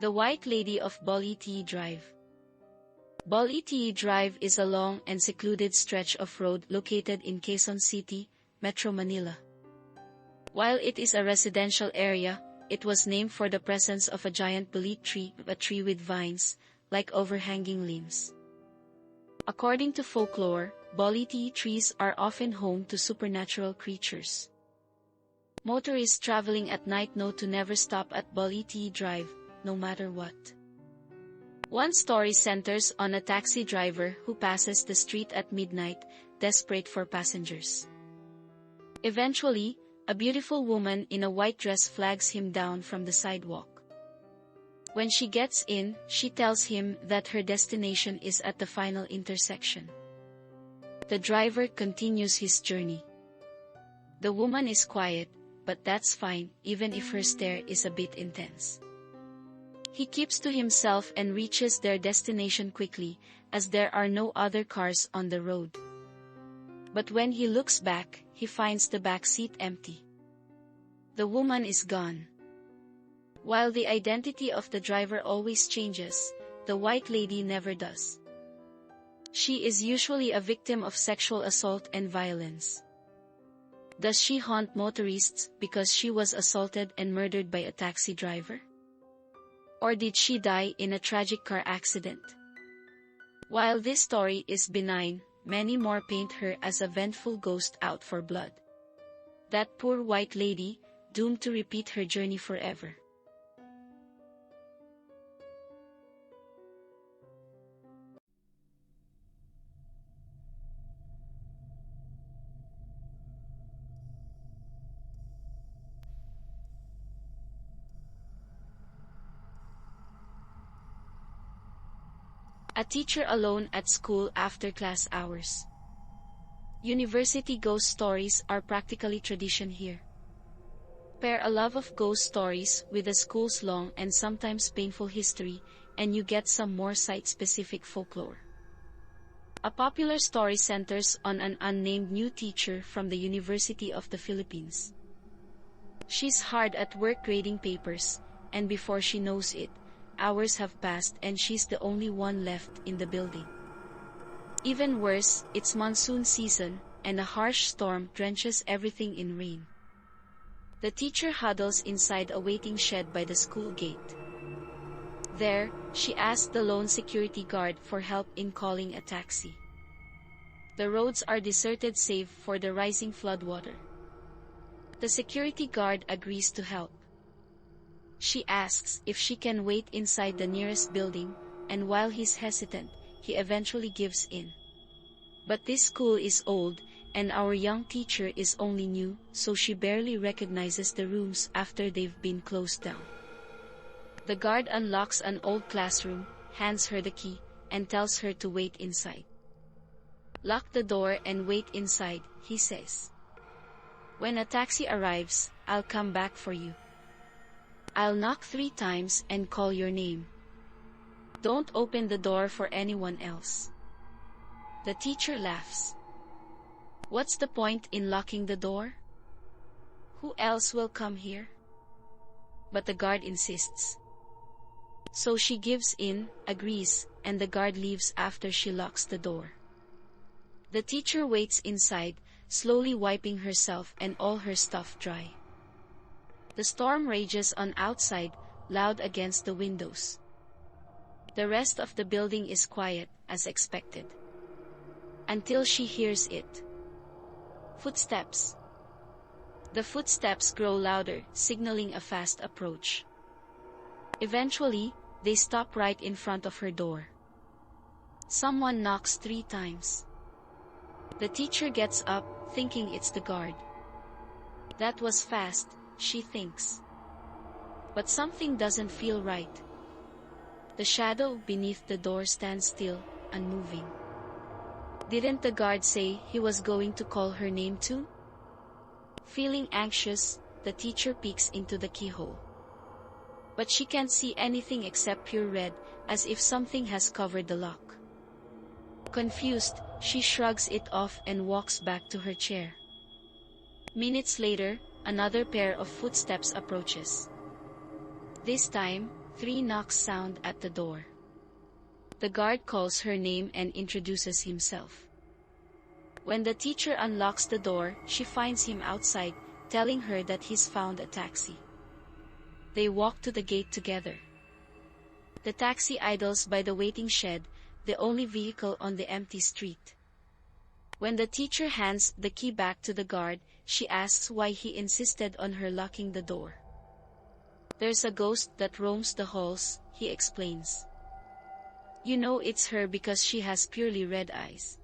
The White Lady of Boliti Drive. Boliti Drive is a long and secluded stretch of road located in Quezon City, Metro Manila. While it is a residential area, it was named for the presence of a giant bolete tree, a tree with vines, like overhanging limbs. According to folklore, bolete trees are often home to supernatural creatures. Motorists traveling at night know to never stop at Boliti Drive, no matter what. One story centers on a taxi driver who passes the street at midnight, desperate for passengers. Eventually, a beautiful woman in a white dress flags him down from the sidewalk. When she gets in, she tells him that her destination is at the final intersection. The driver continues his journey. The woman is quiet, but that's fine, even if her stare is a bit intense. He keeps to himself and reaches their destination quickly, as there are no other cars on the road. But when he looks back, he finds the back seat empty. The woman is gone. While the identity of the driver always changes, the White Lady never does. She is usually a victim of sexual assault and violence. Does she haunt motorists because she was assaulted and murdered by a taxi driver? Or did she die in a tragic car accident? While this story is benign, many more paint her as a vengeful ghost out for blood. That poor White Lady, doomed to repeat her journey forever. A teacher alone at school after class hours. University ghost stories are practically tradition here. Pair a love of ghost stories with the school's long and sometimes painful history, and you get some more site-specific folklore. A popular story centers on an unnamed new teacher from the University of the Philippines. She's hard at work grading papers, and before she knows it, hours have passed and she's the only one left in the building. Even worse, it's monsoon season, and a harsh storm drenches everything in rain. The teacher huddles inside a waiting shed by the school gate. There, she asks the lone security guard for help in calling a taxi. The roads are deserted save for the rising floodwater. The security guard agrees to help. She asks if she can wait inside the nearest building, and while he's hesitant, he eventually gives in. But this school is old, and our young teacher is only new, so she barely recognizes the rooms after they've been closed down. The guard unlocks an old classroom, hands her the key, and tells her to wait inside. Lock the door and wait inside, he says. When a taxi arrives, I'll come back for you. I'll knock 3 times and call your name. Don't open the door for anyone else. The teacher laughs. What's the point in locking the door? Who else will come here? But the guard insists. So she gives in, agrees, and the guard leaves after she locks the door. The teacher waits inside, slowly wiping herself and all her stuff dry. The storm rages on outside, loud against the windows. The rest of the building is quiet, as expected. Until she hears it. Footsteps. The footsteps grow louder, signaling a fast approach. Eventually, they stop right in front of her door. Someone knocks 3 times. The teacher gets up, thinking it's the guard. That was fast, she thinks. But something doesn't feel right. The shadow beneath the door stands still, unmoving. Didn't the guard say he was going to call her name too? Feeling anxious, the teacher peeks into the keyhole. But she can't see anything except pure red, as if something has covered the lock. Confused, she shrugs it off and walks back to her chair. Minutes later, another pair of footsteps approaches. This time, Three knocks sound at the door. The guard calls her name and introduces himself. When the teacher unlocks the door, she finds him outside, telling her that he's found a taxi. They walk to the gate together. The taxi idles by the waiting shed, the only vehicle on the empty street. When the teacher hands the key back to the guard, she asks why he insisted on her locking the door. There's a ghost that roams the halls, he explains. You know it's her because she has purely red eyes.